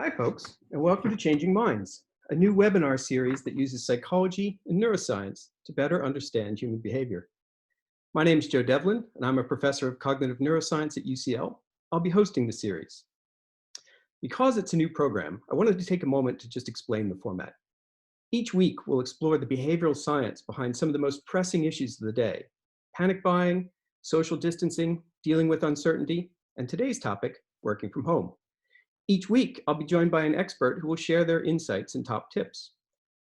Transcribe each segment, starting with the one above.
Hi, folks, and welcome to Changing Minds, a new webinar series that uses psychology and neuroscience to better understand human behavior. My name is Joe Devlin, and I'm a professor of cognitive neuroscience at UCL. I'll be hosting the series. Because it's a new program, I wanted to take a moment to just explain the format. Each week, we'll explore the behavioral science behind some of the most pressing issues of the day: panic buying, social distancing, dealing with uncertainty, and today's topic, working from home. Each week, I'll be joined by an expert who will share their insights and top tips.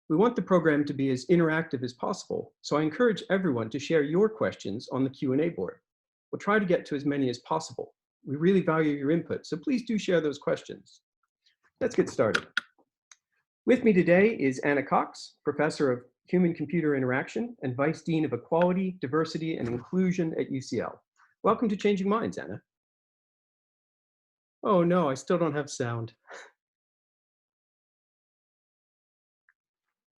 We want the program to be as interactive as possible, so I encourage everyone to share your questions on the Q&A board. We'll try to get to as many as possible. We really value your input, so please do share those questions. Let's get started. With me today is Anna Cox, Professor of Human-Computer Interaction and Vice Dean of Equality, Diversity, and Inclusion at UCL. Welcome to Changing Minds, Anna. Oh no, I still don't have sound.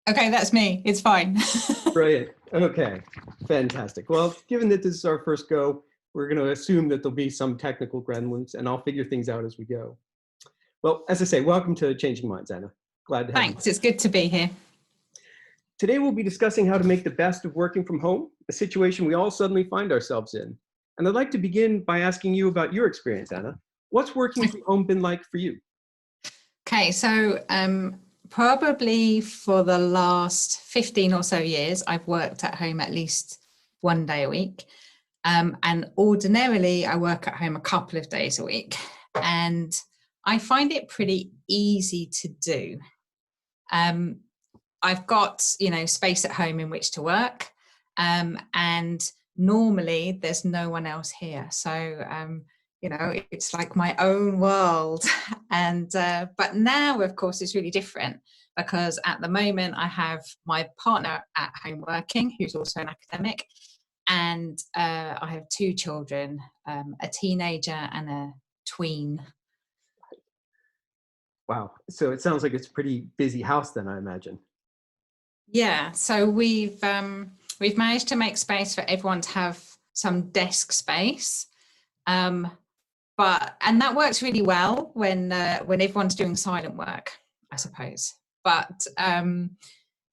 Okay, that's me. It's fine. Brilliant. Okay, fantastic. Well, given that this is our first go, we're going to assume that there'll be some technical gremlins, and I'll figure things out as we go. Well, as I say, welcome to Changing Minds, Anna. Glad to have you. Thanks. It's good to be here. Today, we'll be discussing how to make the best of working from home, a situation we all suddenly find ourselves in. And I'd like to begin by asking you about your experience, Anna. What's working from home been like for you? Okay, so probably for the last 15 or so years, I've worked at home at least one day a week. And ordinarily, I work at home a couple of days a week. And I find it pretty easy to do. I've got, space at home in which to work. And normally, there's no one else here. So, it's like my own world. And but now, of course, it's really different because at the moment I have my partner at home working, who's also an academic, and I have two children, a teenager and a tween. Wow, so it sounds like it's a pretty busy house then, I imagine. Yeah, so we've managed to make space for everyone to have some desk space. And that works really well when everyone's doing silent work, I suppose. But and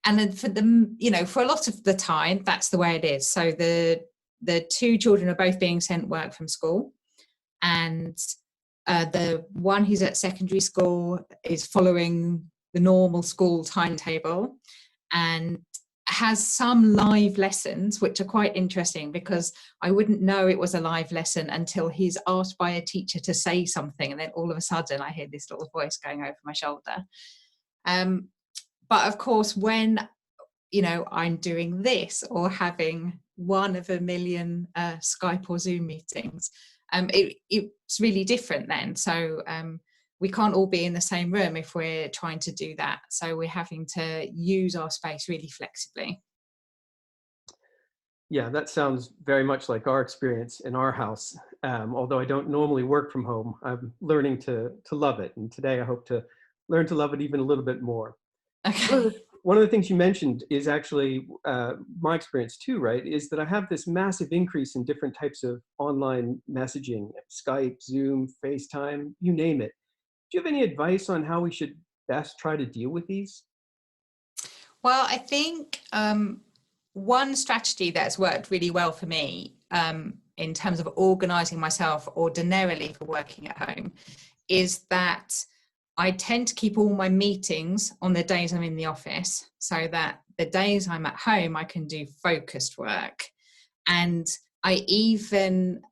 then for them, for a lot of the time, that's the way it is. So the two children are both being sent work from school, and the one who's at secondary school is following the normal school timetable, and has some live lessons, which are quite interesting because I wouldn't know it was a live lesson until he's asked by a teacher to say something. And then all of a sudden I hear this little voice going over my shoulder. But of course, when, I'm doing this or having one of a million Skype or Zoom meetings, it's really different then. So we can't all be in the same room if we're trying to do that. So we're having to use our space really flexibly. Yeah, that sounds very much like our experience in our house. Although I don't normally work from home, I'm learning to love it. And today I hope to learn to love it even a little bit more. Okay. One of the things you mentioned is actually my experience too, right? Is that I have this massive increase in different types of online messaging, Skype, Zoom, FaceTime, you name it. Do you have any advice on how we should best try to deal with these? Well, I think one strategy that's worked really well for me in terms of organizing myself ordinarily for working at home is that I tend to keep all my meetings on the days I'm in the office so that the days I'm at home, I can do focused work. And I even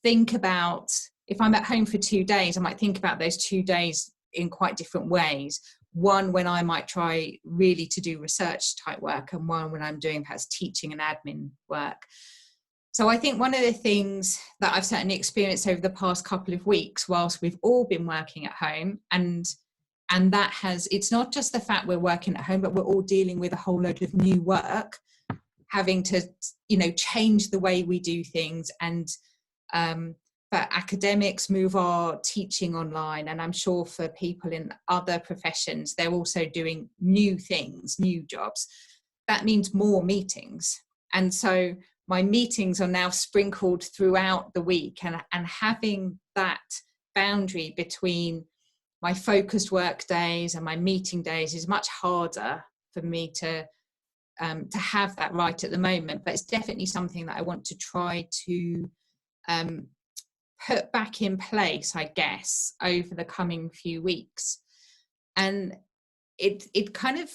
think about, if I'm at home for 2 days, I might think about those 2 days in quite different ways. One when I might try really to do research type work, and one when I'm doing perhaps teaching and admin work. So I think one of the things that I've certainly experienced over the past couple of weeks, whilst we've all been working at home, and that has, it's not just the fact we're working at home, but we're all dealing with a whole load of new work, having to, change the way we do things. And for academics, move our teaching online. And I'm sure for people in other professions, they're also doing new things, new jobs. That means more meetings. And so my meetings are now sprinkled throughout the week, and having that boundary between my focused work days and my meeting days is much harder for me to have that right at the moment. But it's definitely something that I want to try to put back in place, I guess, over the coming few weeks. And it kind of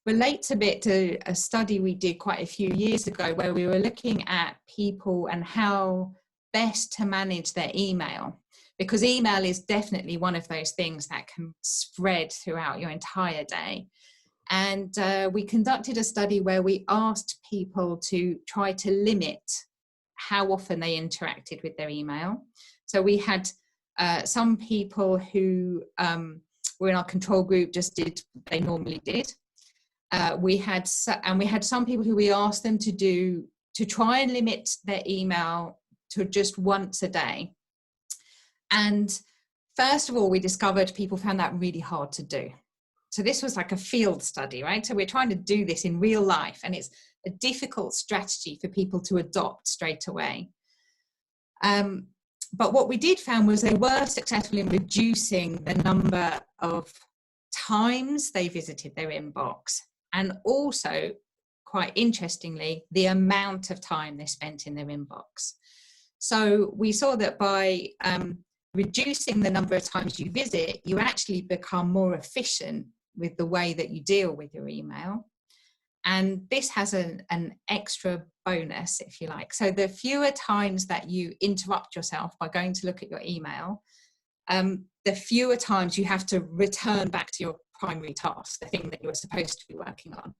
relates a bit to a study we did quite a few years ago, where we were looking at people and how best to manage their email, because email is definitely one of those things that can spread throughout your entire day. And we conducted a study where we asked people to try to limit how often they interacted with their email. So we had some people who were in our control group, just did what they normally did. We had some people who we asked them to try and limit their email to just once a day. And first of all, we discovered people found that really hard to do. So this was like a field study, right? So we're trying to do this in real life, and it's a difficult strategy for people to adopt straight away. But what we did find was they were successful in reducing the number of times they visited their inbox, and also, quite interestingly, the amount of time they spent in their inbox. So we saw that by reducing the number of times you visit, you actually become more efficient with the way that you deal with your email. And this has an extra bonus, if you like. So the fewer times that you interrupt yourself by going to look at your email, the fewer times you have to return back to your primary task, the thing that you were supposed to be working on.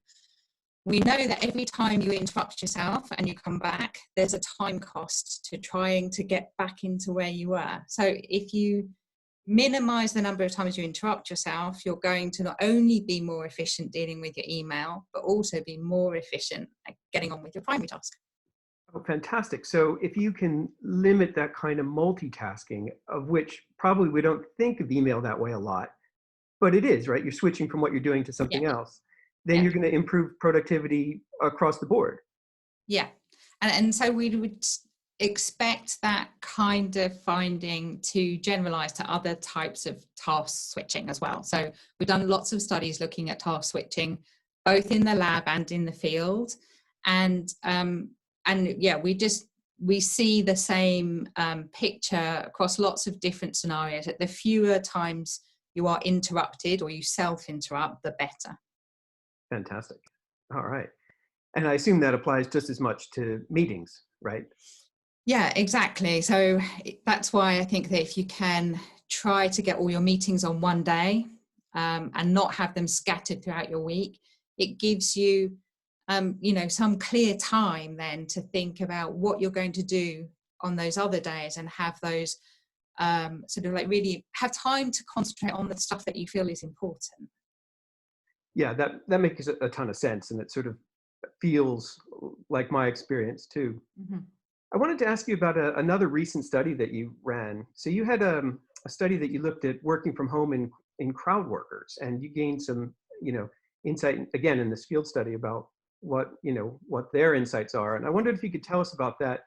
We know that every time you interrupt yourself and you come back, there's a time cost to trying to get back into where you were. So if you minimize the number of times you interrupt yourself, you're going to not only be more efficient dealing with your email, but also be more efficient at getting on with your primary task. Oh, fantastic. So if you can limit that kind of multitasking, of which probably we don't think of email that way a lot, but it is, right? You're switching from what you're doing to something else. Then you're going to improve productivity across the board. Yeah. And so we would expect that kind of finding to generalize to other types of task switching as well. So we've done lots of studies looking at task switching, both in the lab and in the field. And yeah, we see the same picture across lots of different scenarios, that the fewer times you are interrupted or you self-interrupt, the better. Fantastic. All right. And I assume that applies just as much to meetings, right? Yeah, exactly. So that's why I think that if you can try to get all your meetings on one day and not have them scattered throughout your week, it gives you, some clear time then to think about what you're going to do on those other days, and have those sort of like really have time to concentrate on the stuff that you feel is important. Yeah, that makes a ton of sense, and it sort of feels like my experience too. Mm-hmm. I wanted to ask you about another recent study that you ran. So you had a study that you looked at working from home in crowd workers, and you gained some, insight again in this field study about what their insights are. And I wondered if you could tell us about that.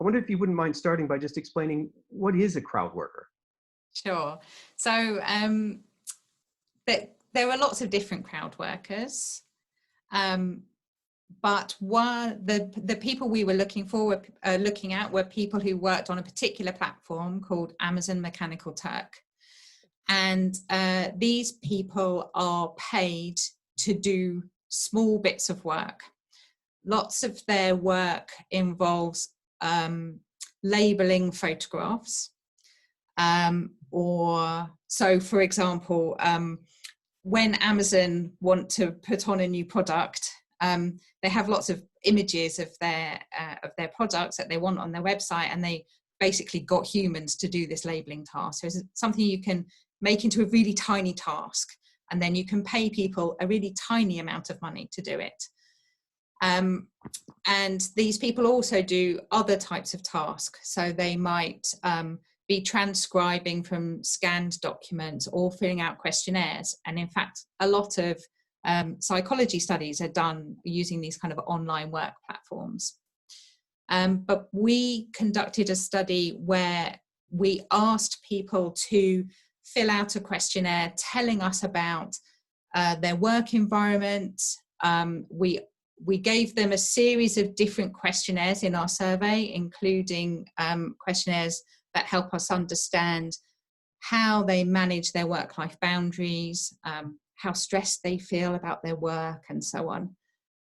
I wonder if you wouldn't mind starting by just explaining what is a crowd worker. Sure. So there are lots of different crowd workers. But the people we were looking at were people who worked on a particular platform called Amazon Mechanical Turk. And these people are paid to do small bits of work. Lots of their work involves labeling photographs. For example, when Amazon want to put on a new product, they have lots of images of their products that they want on their website, and they basically got humans to do this labeling task. So it's something you can make into a really tiny task, and then you can pay people a really tiny amount of money to do it. And these people also do other types of tasks. So they might be transcribing from scanned documents or filling out questionnaires. And in fact, a lot of psychology studies are done using these kind of online work platforms. But we conducted a study where we asked people to fill out a questionnaire telling us about their work environment. We gave them a series of different questionnaires in our survey, including questionnaires that help us understand how they manage their work-life boundaries, how stressed they feel about their work, and so on.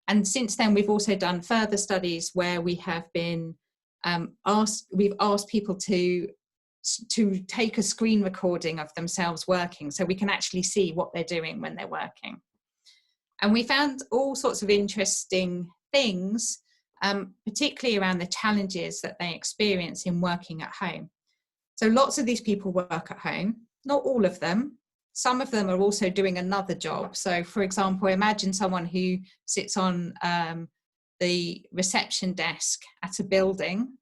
And since then, we've also done further studies where we have been we've asked people to take a screen recording of themselves working, so we can actually see what they're doing when they're working. And we found all sorts of interesting things, particularly around the challenges that they experience in working at home. So lots of these people work at home, not all of them. Some of them are also doing another job. So for example, imagine someone who sits on the reception desk at a building.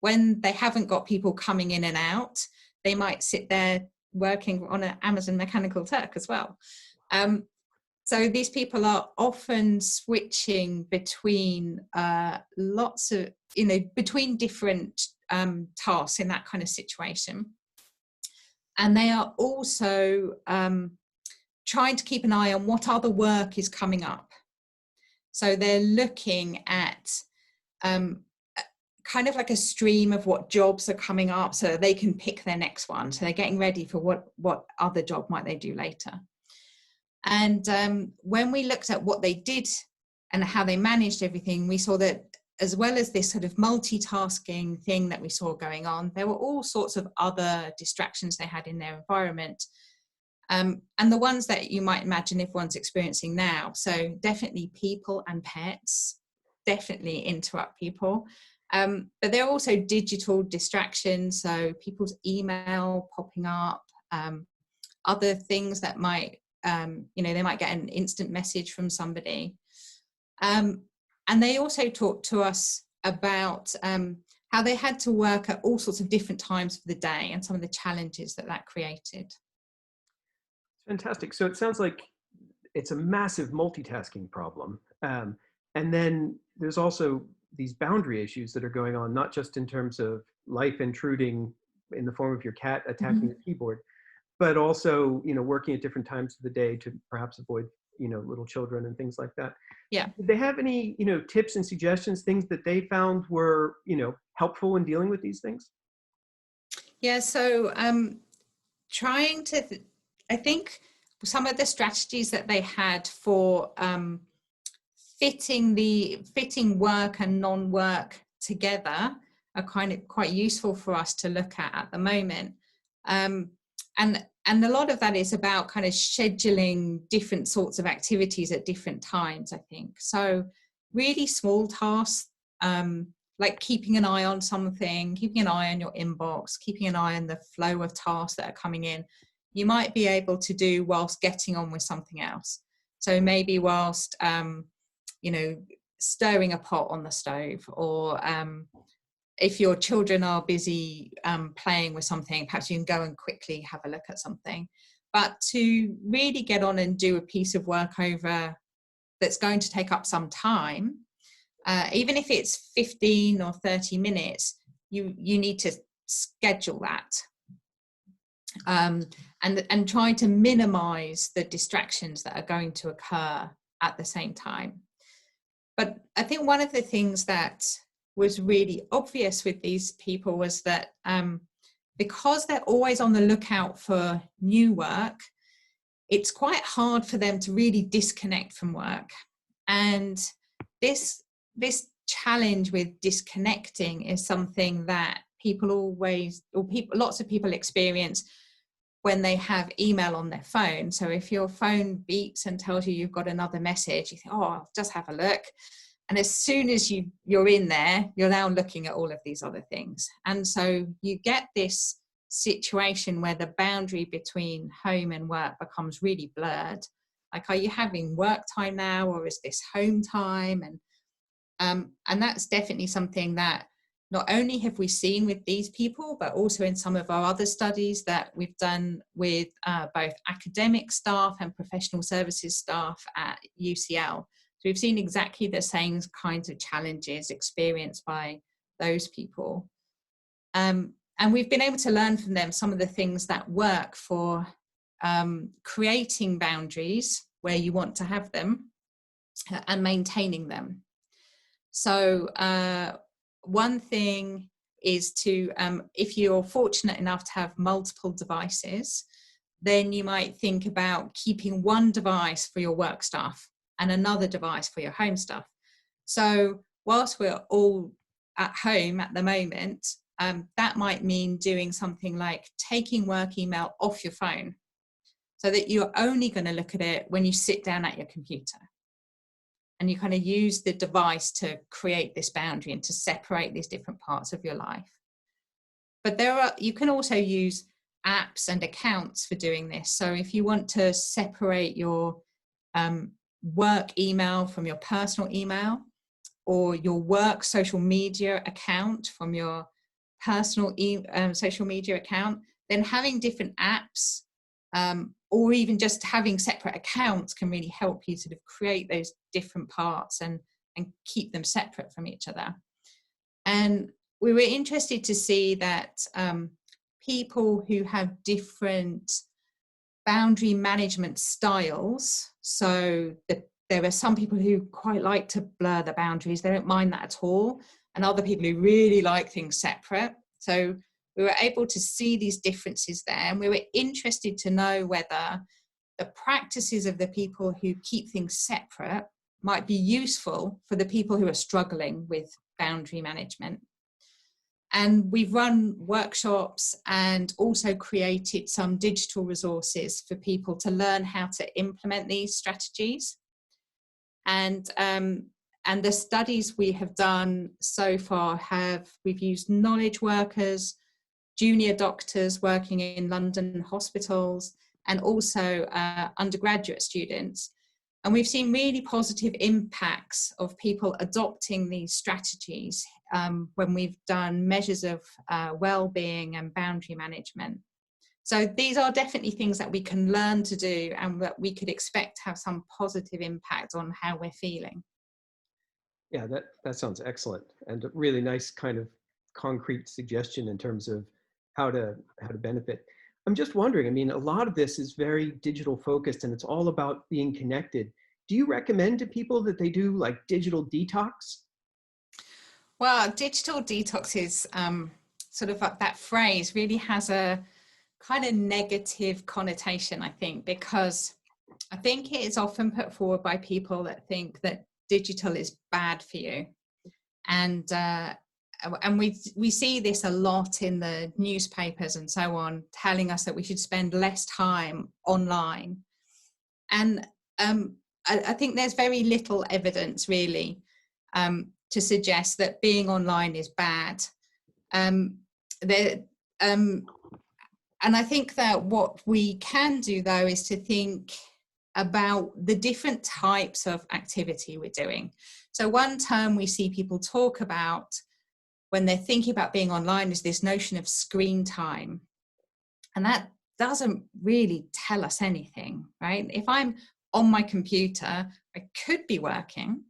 When they haven't got people coming in and out, they might sit there working on an Amazon Mechanical Turk as well. So these people are often switching between between different tasks in that kind of situation. And they are also trying to keep an eye on what other work is coming up. So they're looking at kind of like a stream of what jobs are coming up so they can pick their next one. So they're getting ready for what other job might they do later. And when we looked at what they did and how they managed everything, we saw that as well as this sort of multitasking thing that we saw going on, there were all sorts of other distractions they had in their environment. And the ones that you might imagine everyone's experiencing now. So definitely people and pets definitely interrupt people. But there are also digital distractions. So people's email popping up, other things that might, they might get an instant message from somebody. And they also talked to us about how they had to work at all sorts of different times of the day and some of the challenges that created. Fantastic. So it sounds like it's a massive multitasking problem. And then there's also these boundary issues that are going on, not just in terms of life intruding in the form of your cat attacking the keyboard, but also, working at different times of the day to perhaps avoid, little children and things like that. Yeah. Did they have any, tips and suggestions, things that they found were, helpful in dealing with these things? Yeah. So I think some of the strategies that they had for fitting work and non-work together are kind of quite useful for us to look at the moment. And a lot of that is about kind of scheduling different sorts of activities at different times, I think. So really small tasks, like keeping an eye on something, keeping an eye on your inbox, keeping an eye on the flow of tasks that are coming in, you might be able to do whilst getting on with something else. So maybe whilst, stirring a pot on the stove, or if your children are busy playing with something, perhaps you can go and quickly have a look at something. But to really get on and do a piece of work over that's going to take up some time, even if it's 15 or 30 minutes, you need to schedule that. And try to minimize the distractions that are going to occur at the same time. But I think one of the things that was really obvious with these people was that because they're always on the lookout for new work, it's quite hard for them to really disconnect from work. And this challenge with disconnecting is something that lots of people experience when they have email on their phone. So if your phone beeps and tells you you've got another message, you think, oh, I'll just have a look. And as soon as you're in there, you're now looking at all of these other things. And so you get this situation where the boundary between home and work becomes really blurred. Like, are you having work time now, or is this home time? And that's definitely something that not only have we seen with these people, but also in some of our other studies that we've done with both academic staff and professional services staff at UCL. So we've seen exactly the same kinds of challenges experienced by those people. And And we've been able to learn from them some of the things that work for creating boundaries where you want to have them and maintaining them. So one thing is to, if you're fortunate enough to have multiple devices, then you might think about keeping one device for your work stuff and another device for your home stuff. So whilst we're all at home at the moment, that might mean doing something like taking work email off your phone so that you're only going to look at it when you sit down at your computer. And you kind of use the device to create this boundary and to separate these different parts of your life. But you can also use apps and accounts for doing this. So if you want to separate your work email from your personal email, or your work social media account from your personal social media account, then having different apps or even just having separate accounts can really help you sort of create those different parts and keep them separate from each other. And we were interested to see that people who have different boundary management styles, so there are some people who quite like to blur the boundaries, they don't mind that at all, and other people who really like things separate. So we were able to see these differences there, and we were interested to know whether the practices of the people who keep things separate might be useful for the people who are struggling with boundary management. And we've run workshops and also created some digital resources for people to learn how to implement these strategies. And the studies we have done so far we've used knowledge workers, junior doctors working in London hospitals, and also undergraduate students. And we've seen really positive impacts of people adopting these strategies when we've done measures of well-being and boundary management. So these are definitely things that we can learn to do and that we could expect to have some positive impact on how we're feeling. Yeah, that sounds excellent, and a really nice kind of concrete suggestion in terms of how to benefit. I'm just wondering, I mean, a lot of this is very digital focused and it's all about being connected. Do you recommend to people that they do like digital detox? Well, digital detox is sort of that phrase really has a kind of negative connotation, I think, because I think it is often put forward by people that think that digital is bad for you. And we see this a lot in the newspapers and so on, telling us that we should spend less time online. And I think there's very little evidence really to suggest that being online is bad. And I think that what we can do though is to think about the different types of activity we're doing. So one term we see people talk about when they're thinking about being online is this notion of screen time. And that doesn't really tell us anything, right? If I'm on my computer, I could be working,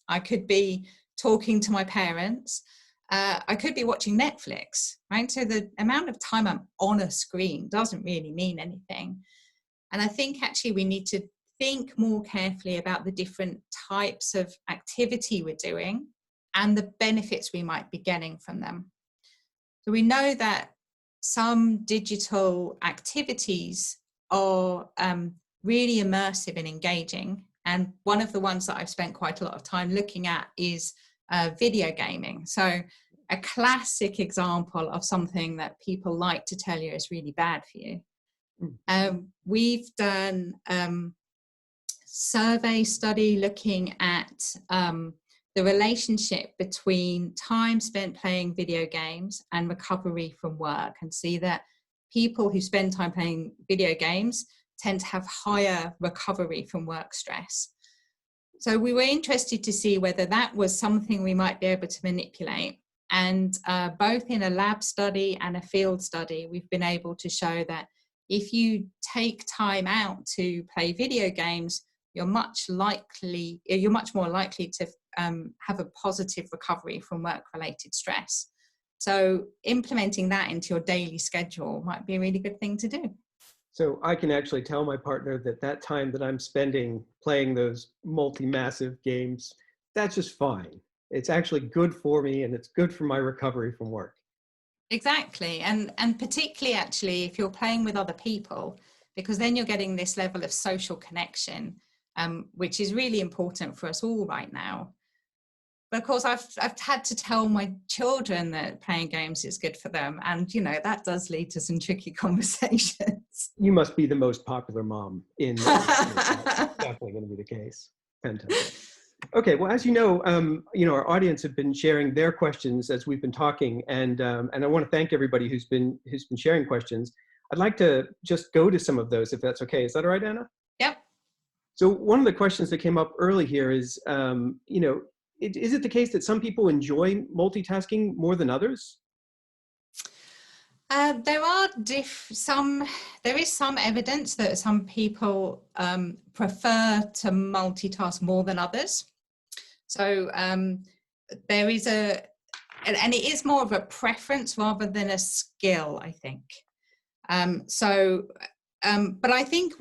I could be talking to my parents, I could be watching Netflix, right? So the amount of time I'm on a screen doesn't really mean anything. And I think actually we need to think more carefully about the different types of activity we're doing and the benefits we might be getting from them. So we know that some digital activities are really immersive and engaging. And one of the ones that I've spent quite a lot of time looking at is video gaming. So a classic example of something that people like to tell you is really bad for you. We've done survey study looking at the relationship between time spent playing video games and recovery from work, and see that people who spend time playing video games tend to have higher recovery from work stress. So we were interested to see whether that was something we might be able to manipulate. And both in a lab study and a field study, we've been able to show that if you take time out to play video games, you're much more likely to have a positive recovery from work-related stress. So implementing that into your daily schedule might be a really good thing to do. So I can actually tell my partner that that time that I'm spending playing those multi-massive games, that's just fine. It's actually good for me and it's good for my recovery from work. Exactly. And particularly actually if you're playing with other people, because then you're getting this level of social connection, which is really important for us all right now. But of course, I've had to tell my children that playing games is good for them. And, you know, that does lead to some tricky conversations. You must be the most popular mom in that's definitely going to be the case. Fantastic. Okay, well, as our audience have been sharing their questions as we've been talking, and I want to thank everybody who's been sharing questions. I'd like to just go to some of those, if that's okay. Is that all right, Anna? Yep. So one of the questions that came up early here is, is it the case that some people enjoy multitasking more than others? There is some evidence that some people prefer to multitask more than others. So there is and it is more of a preference rather than a skill, I think. But I think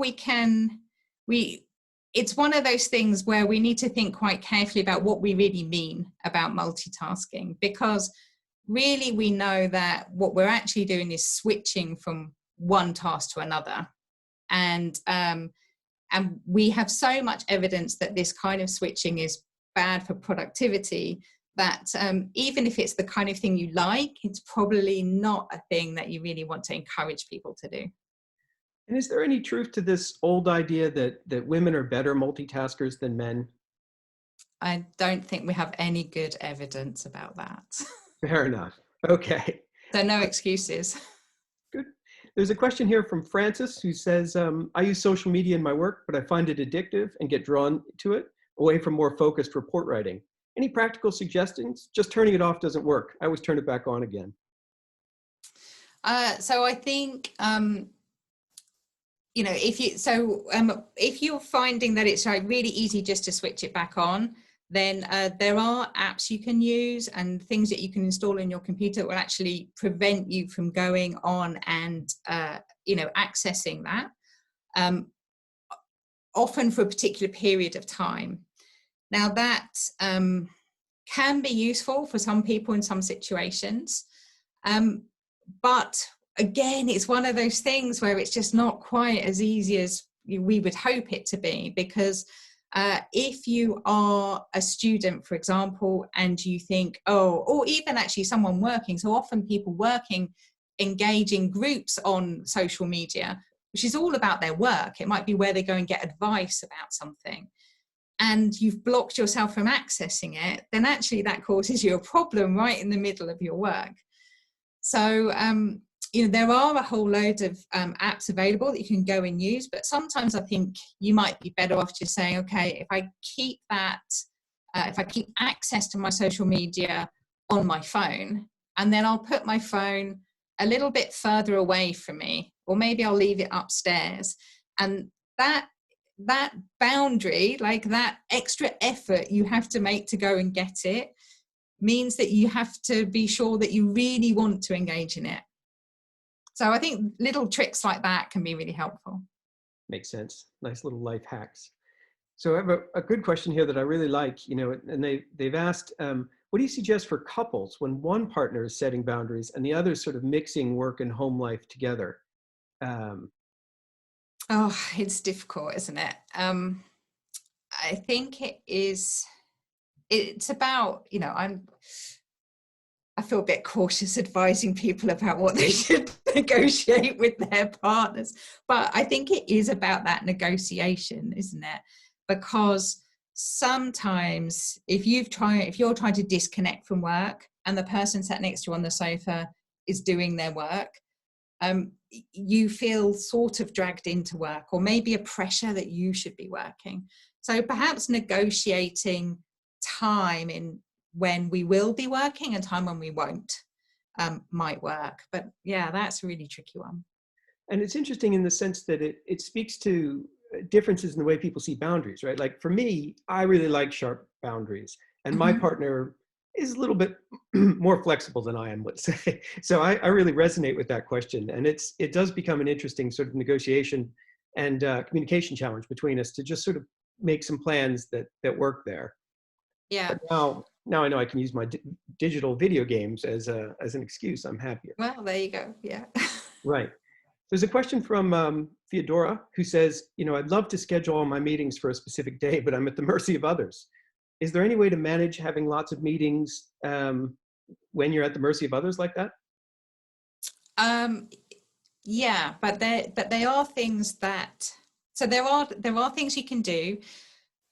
it's one of those things where we need to think quite carefully about what we really mean about multitasking, because really we know that what we're actually doing is switching from one task to another. And we have so much evidence that this kind of switching is bad for productivity that even if it's the kind of thing you like, it's probably not a thing that you really want to encourage people to do. And is there any truth to this old idea that women are better multitaskers than men? I don't think we have any good evidence about that. Fair enough. Okay. So no excuses. Good. There's a question here from Francis who says, I use social media in my work, but I find it addictive and get drawn to it away from more focused report writing. Any practical suggestions? Just turning it off doesn't work. I always turn it back on again. So I think, if you're finding that it's like really easy just to switch it back on, then there are apps you can use and things that you can install in your computer that will actually prevent you from going on and accessing that, often for a particular period of time. Now that can be useful for some people in some situations, but again, it's one of those things where it's just not quite as easy as we would hope it to be, because if you are a student, for example, and you think, or even actually someone working, so often people working engage in groups on social media, which is all about their work. It might be where they go and get advice about something, and you've blocked yourself from accessing it, then actually that causes you a problem right in the middle of your work. So, there are a whole load of apps available that you can go and use, but sometimes I think you might be better off just saying, okay, if I keep access to my social media on my phone, and then I'll put my phone a little bit further away from me, or maybe I'll leave it upstairs. And that boundary, like that extra effort you have to make to go and get it, means that you have to be sure that you really want to engage in it. So I think little tricks like that can be really helpful. Makes sense. Nice little life hacks. So I have a good question here that I really like, and they've asked, what do you suggest for couples when one partner is setting boundaries and the other is sort of mixing work and home life together? It's difficult, isn't it? I think it's about, I feel a bit cautious advising people about what they should negotiate with their partners. But I think it is about that negotiation, isn't it? Because sometimes if you're trying to disconnect from work and the person sat next to you on the sofa is doing their work, you feel sort of dragged into work, or maybe a pressure that you should be working. So perhaps negotiating time in when we will be working and time when we won't might work. But yeah, that's a really tricky one. And it's interesting in the sense that it speaks to differences in the way people see boundaries, right? Like for me, I really like sharp boundaries, and my partner is a little bit more flexible than I am, let's say. So I really resonate with that question. And it does become an interesting sort of negotiation and communication challenge between us to just sort of make some plans that work there. Yeah. But now I know I can use my digital video games as an excuse. I'm happier. Well, there you go. Yeah. Right. There's a question from Theodora who says, I'd love to schedule all my meetings for a specific day, but I'm at the mercy of others. Is there any way to manage having lots of meetings when you're at the mercy of others like that? Yeah, but they are things that, so there are things you can do,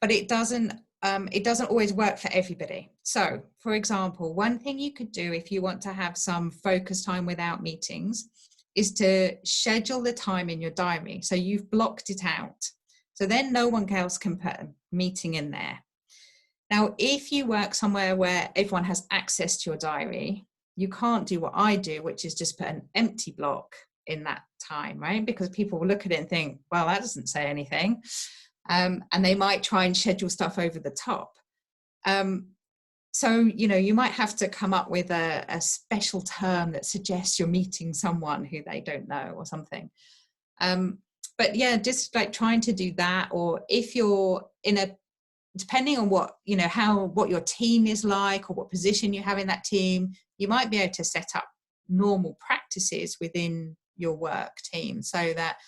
but it doesn't always work for everybody. So, for example, one thing you could do if you want to have some focus time without meetings is to schedule the time in your diary. So you've blocked it out. So then no one else can put a meeting in there. Now, if you work somewhere where everyone has access to your diary, you can't do what I do, which is just put an empty block in that time, right? Because people will look at it and think, well, that doesn't say anything. And they might try and schedule stuff over the top. So, you might have to come up with a special term that suggests you're meeting someone who they don't know or something. But yeah, just like trying to do that, or if you're depending on what your team is like or what position you have in that team, you might be able to set up normal practices within your work team, so that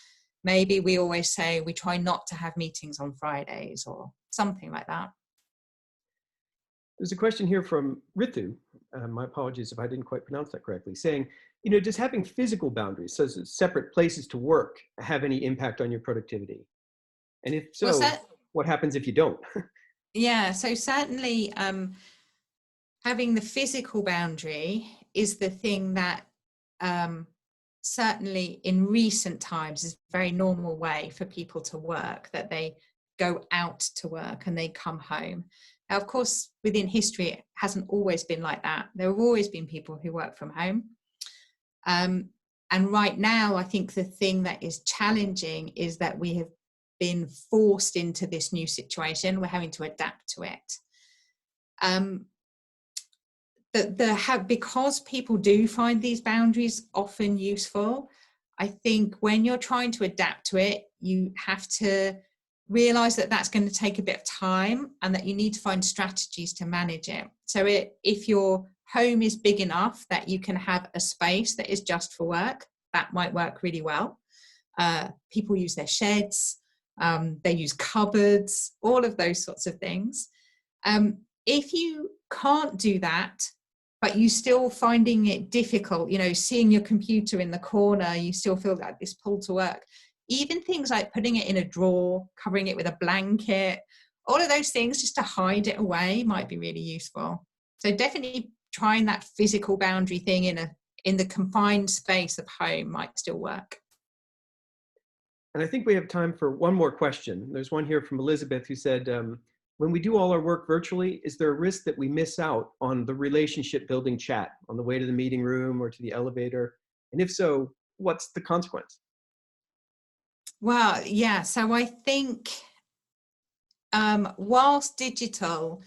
maybe we always say we try not to have meetings on Fridays or something like that. There's a question here from Ritu. My apologies if I didn't quite pronounce that correctly, saying, does having physical boundaries, so separate places to work, have any impact on your productivity? And if so, what happens if you don't? Yeah, so certainly having the physical boundary is the thing that certainly in recent times is a very normal way for people to work, that they go out to work and they come home. Now, of course, within history, it hasn't always been like that. There have always been people who work from home. And right now, I think the thing that is challenging is that we have been forced into this new situation. We're having to adapt to it. Because people do find these boundaries often useful, I think when you're trying to adapt to it, you have to realize that that's going to take a bit of time and that you need to find strategies to manage it. So if your home is big enough that you can have a space that is just for work, that might work really well. People use their sheds, they use cupboards, all of those sorts of things. If you can't do that, but you still finding it difficult, seeing your computer in the corner, you still feel like this pull to work. Even things like putting it in a drawer, covering it with a blanket, all of those things just to hide it away might be really useful. So definitely trying that physical boundary thing in the confined space of home might still work. And I think we have time for one more question. There's one here from Elizabeth who said, when we do all our work virtually, is there a risk that we miss out on the relationship building chat on the way to the meeting room or to the elevator? And if so, what's the consequence? Well, yeah, so I think whilst digital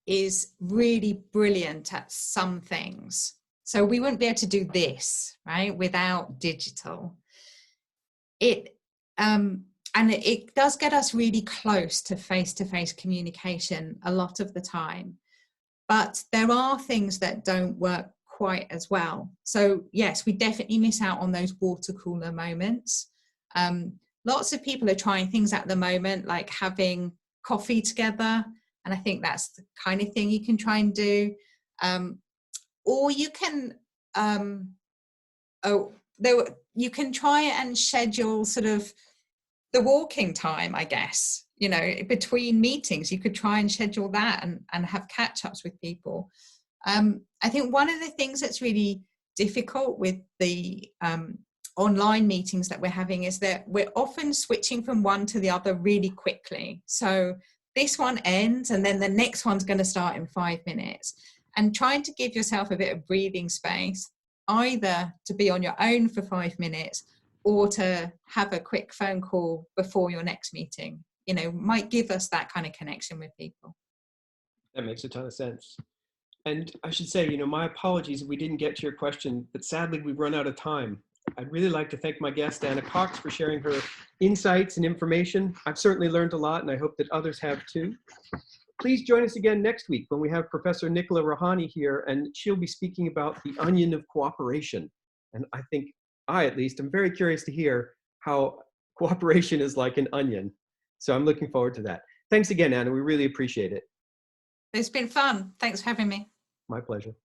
is really brilliant at some things, so we wouldn't be able to do this, right, without digital. And it does get us really close to face-to-face communication a lot of the time. But there are things that don't work quite as well. So yes, we definitely miss out on those water cooler moments. Lots of people are trying things at the moment, like having coffee together. And I think that's the kind of thing you can try and do. Or you can, you can try and schedule sort of the walking time, I guess, between meetings. You could try and schedule that and have catch-ups with people. I think one of the things that's really difficult with the online meetings that we're having is that we're often switching from one to the other really quickly. So this one ends and then the next one's going to start in 5 minutes. And trying to give yourself a bit of breathing space, either to be on your own for 5 minutes or to have a quick phone call before your next meeting, might give us that kind of connection with people. That makes a ton of sense. And I should say, my apologies if we didn't get to your question, but sadly we've run out of time. I'd really like to thank my guest, Anna Cox, for sharing her insights and information. I've certainly learned a lot, and I hope that others have too. Please join us again next week when we have Professor Nicola Rahani here, and she'll be speaking about the onion of cooperation. And I think at least, am very curious to hear how cooperation is like an onion. So I'm looking forward to that. Thanks again, Anna. We really appreciate it. It's been fun. Thanks for having me. My pleasure.